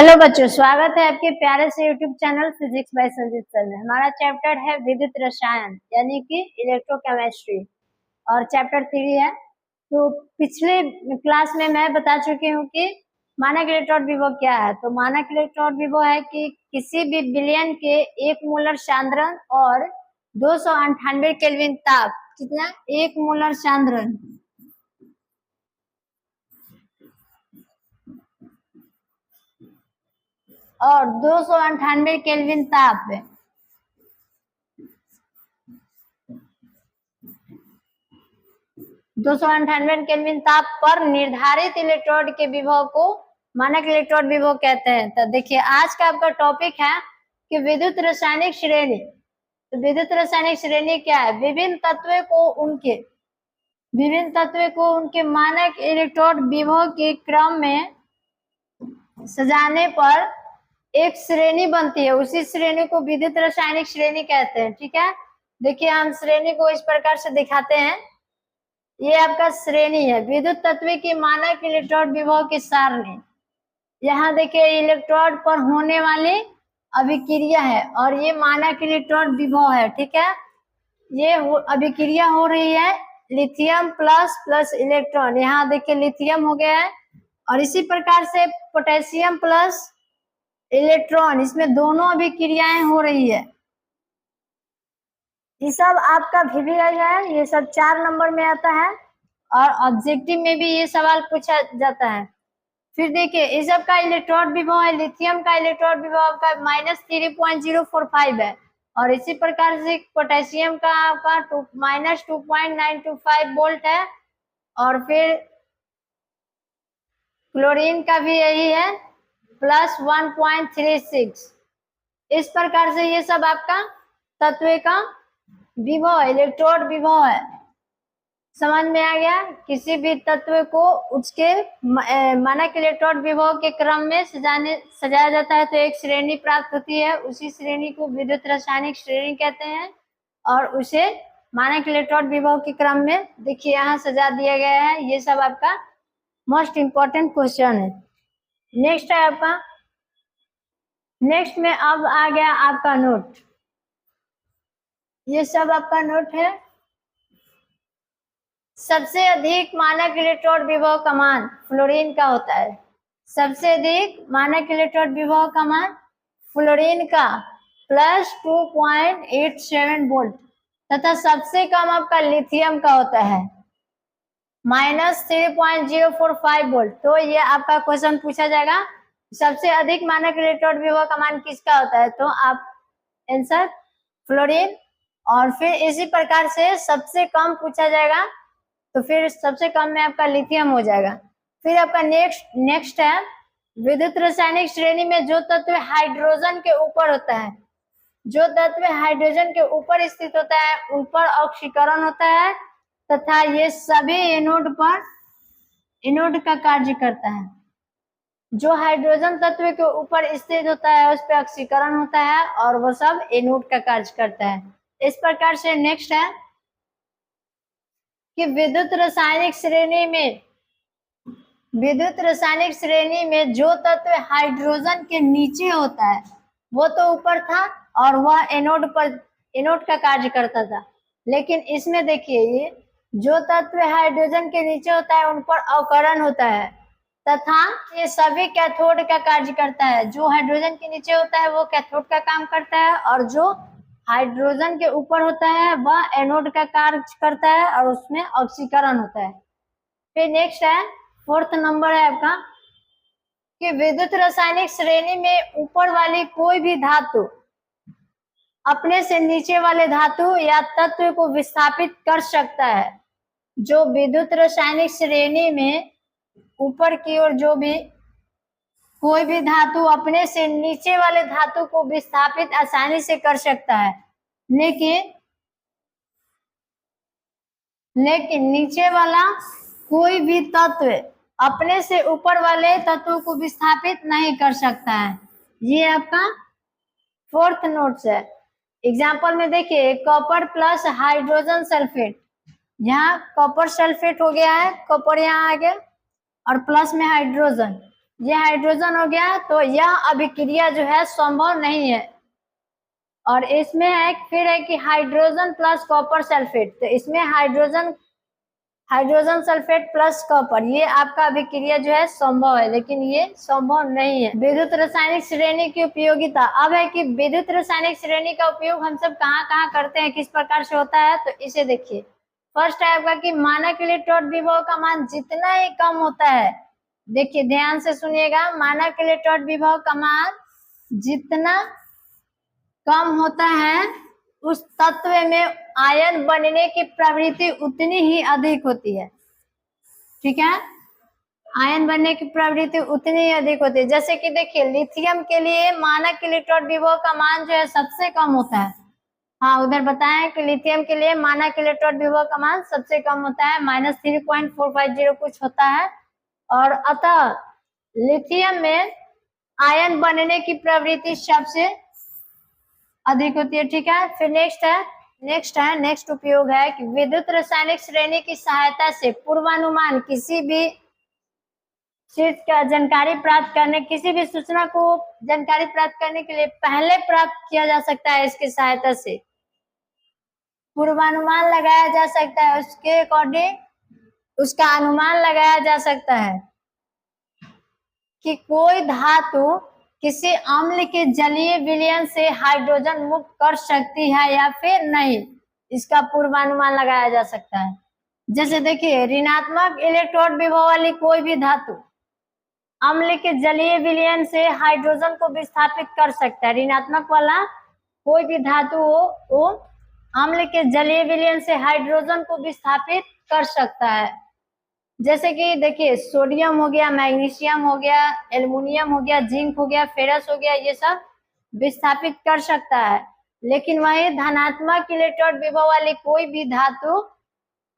Hello बच्चों, स्वागत है आपके प्यारे से YouTube channel physics bye Sanjeet sir में। हमारा चैप्टर है विद्युत रसायन यानी कि इलेक्ट्रोकेमिस्ट्री और चैप्टर 3 है। तो पिछले क्लास में मैं बता चुकी हूँ कि मानक इलेक्ट्रोड विभव क्या है। तो मानक इलेक्ट्रोड विभव है कि किसी भी विलयन के 1 मोलर सांद्रण और 298 केल्विन ताप, कितना 1 मोलर सांद्रण और 298 केल्विन ताप 298 केल्विन ताप पर निर्धारित इलेक्ट्रोड के विभव को मानक इलेक्ट्रोड विभव कहते हैं। तो देखिए, आज का आपका टॉपिक है कि विद्युत रासायनिक श्रेणी। तो विद्युत रासायनिक श्रेणी क्या है? विभिन्न तत्वों को उनके मानक इलेक्ट्रोड विभव के क्रम में सजाने पर एक श्रेणी बनती है। उसी श्रेणी को विद्युत रासायनिक श्रेणी कहते हैं। ठीक है, देखिए हम श्रेणी को इस प्रकार से दिखाते हैं। ये आपका श्रेणी है विद्युत तत्व की मानक इलेक्ट्रोड विभव की सारणी। यहाँ देखिए इलेक्ट्रोड पर होने वाली अभिक्रिया है और ये मानक इलेक्ट्रोड विभव है। ठीक है, ये अभिक्रिया हो रही है लिथियम प्लस इलेक्ट्रॉन। यहाँ देखिए लिथियम हो गया है और इसी प्रकार से पोटेशियम प्लस इलेक्ट्रॉन, इसमें दोनों अभिक्रियाएं हो रही है। ये सब आपका VVI है, ये सब 4 नंबर में आता है और ऑब्जेक्टिव में भी ये सवाल पूछा जाता है। फिर देखिए इस सब का इलेक्ट्रोड विभव है, लिथियम का इलेक्ट्रोड विभव आपका -3045 है और इसी प्रकार से पोटेशियम का आपका -2.925 वोल्ट है और फिर क्लोरीन का भी यही है +1.36। इस प्रकार से ये सब आपका तत्व का विभव इलेक्ट्रोड विभव है। समझ में आ गया? किसी भी तत्व को उसके मानक इलेक्ट्रोड विभव के क्रम में सजाया जाता है तो एक श्रेणी प्राप्त होती है। उसी श्रेणी को विद्युत रासायनिक श्रेणी कहते हैं और उसे मानक इलेक्ट्रोड विभव के क्रम में देखिए यहाँ सजा दिया गया है। ये सब आपका मोस्ट इंपॉर्टेंट क्वेश्चन है। नेक्स्ट है आपका, नेक्स्ट में अब आ गया आपका नोट। ये सब आपका नोट है। सबसे अधिक मानक इलेक्ट्रोड विभव का मान फ्लोरीन का होता है। सबसे अधिक मानक इलेक्ट्रोड विभव का मान फ्लोरीन का +2.87 वोल्ट तथा सबसे कम आपका लिथियम का होता है -3.045 वोल्ट। तो ये आपका क्वेश्चन पूछा जाएगा सबसे अधिक मानक इलेक्ट्रोड विभव का मान किसका होता है, तो आप आंसर फ्लोरीन। और फिर इसी प्रकार से सबसे कम पूछा जाएगा तो फिर सबसे कम में आपका लिथियम हो जाएगा। फिर आपका नेक्स्ट है विद्युत रासायनिक श्रेणी में जो तत्व हाइड्रोजन के ऊपर होता है, जो तत्व हाइड्रोजन के ऊपर स्थित होता है उन पर ऑक्सीकरण होता है तथा ये सभी एनोड का कार्य करता है। जो हाइड्रोजन तत्व के ऊपर स्थित होता है उस पर ऑक्सीकरण होता है और वो सब एनोड का कार्य करता है। इस प्रकार से नेक्स्ट है कि विद्युत रासायनिक श्रेणी में जो तत्व हाइड्रोजन के नीचे होता है वो तो ऊपर था और वह एनोड का कार्य करता था। लेकिन इसमें देखिए ये जो तत्व हाइड्रोजन के नीचे होता है उन पर अवकरण होता है तथा ये सभी कैथोड का कार्य करता है। जो हाइड्रोजन के नीचे होता है वो कैथोड का काम करता है और जो हाइड्रोजन के ऊपर होता है वह एनोड का कार्य करता है और उसमें ऑक्सीकरण होता है। फिर नेक्स्ट है 4th नंबर है आपका कि विद्युत रासायनिक श्रेणी में ऊपर वाली कोई भी धातु अपने से नीचे वाले धातु या तत्व को विस्थापित कर सकता है। जो विद्युत रासायनिक श्रेणी में ऊपर की ओर जो भी कोई भी धातु अपने से नीचे वाले धातु को विस्थापित आसानी से कर सकता है, लेकिन नीचे वाला कोई भी तत्व अपने से ऊपर वाले तत्व को विस्थापित नहीं कर सकता है। ये आपका 4th नोट्स है। एग्जाम्पल में देखिए कॉपर प्लस हाइड्रोजन सल्फेट, यहाँ कॉपर सल्फेट हो गया है, कॉपर यहाँ आ गया और प्लस में हाइड्रोजन। ये हाइड्रोजन हो गया, तो यह अभिक्रिया जो है संभव नहीं है। और इसमें है फिर है कि हाइड्रोजन प्लस कॉपर सल्फेट, तो इसमें हाइड्रोजन सल्फेट प्लस कॉपर, ये आपका अभिक्रिया जो है संभव है, लेकिन ये संभव नहीं है। विद्युत रासायनिक श्रेणी की उपयोगिता। अब है कि विद्युत रासायनिक श्रेणी का उपयोग हम सब कहाँ कहाँ करते हैं, किस प्रकार से होता है, तो इसे देखिए। फर्स्ट है आपका कि मानक इलेक्ट्रोड विभव का मान जितना ही कम होता है, देखिए ध्यान से सुनिएगा, मानक इलेक्ट्रोड विभव का मान जितना कम होता है उस तत्व में आयन बनने की प्रवृत्ति उतनी ही अधिक होती है। ठीक है, आयन बनने की प्रवृत्ति उतनी ही अधिक होती है। जैसे कि देखिए लिथियम के लिए मानक इलेक्ट्रोड विभव का मान जो है सबसे कम होता है। हाँ, उधर बताएं कि लिथियम के लिए मानक इलेक्ट्रोड विभव का मान सबसे कम होता है, -3.450 कुछ होता है। और अतः लिथियम में आयन बनने की प्रवृत्ति सबसे अधिक होती है। ठीक है, फिर नेक्स्ट उपयोग है कि विद्युत रासायनिक श्रेणी की सहायता से पूर्वानुमान किसी भी चीज का जानकारी प्राप्त करने, किसी भी सूचना को जानकारी प्राप्त करने के लिए पहले प्राप्त किया जा सकता है। इसकी सहायता से पूर्वानुमान लगाया जा सकता है, उसके अकॉर्डिंग उसका अनुमान लगाया जा सकता है कि कोई धातु किसी अम्ल के जलीय विलयन से हाइड्रोजन मुक्त कर सकती है या फिर नहीं, इसका पूर्वानुमान लगाया जा सकता है। जैसे देखिए ऋणात्मक इलेक्ट्रोड विभव वाली कोई भी धातु अम्ल के जलीय विलयन से हाइड्रोजन को विस्थापित कर सकता है। ऋणात्मक वाला कोई भी धातु हो वो अम्ल के जलीय विलयन से हाइड्रोजन को विस्थापित कर सकता है। जैसे कि देखिए सोडियम हो गया, मैग्नीशियम हो गया, एल्युमिनियम हो गया, जिंक हो गया, फेरस हो गया, ये सब विस्थापित कर सकता है। लेकिन वही धनात्मक इलेक्ट्रोड विभव वाली कोई भी धातु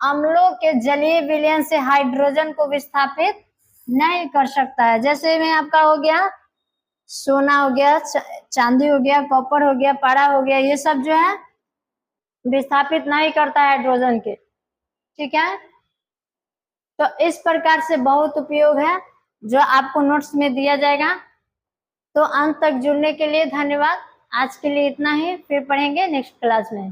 अम्लों के जलीय विलयन से हाइड्रोजन को विस्थापित नहीं कर सकता है। जैसे में आपका हो गया सोना हो गया, चांदी हो गया, कॉपर हो गया, पारा हो गया, ये सब जो है विस्थापित नहीं करता है हाइड्रोजन के। ठीक है, तो इस प्रकार से बहुत उपयोग है जो आपको नोट्स में दिया जाएगा। तो अंत तक जुड़ने के लिए धन्यवाद। आज के लिए इतना ही, फिर पढ़ेंगे नेक्स्ट क्लास में।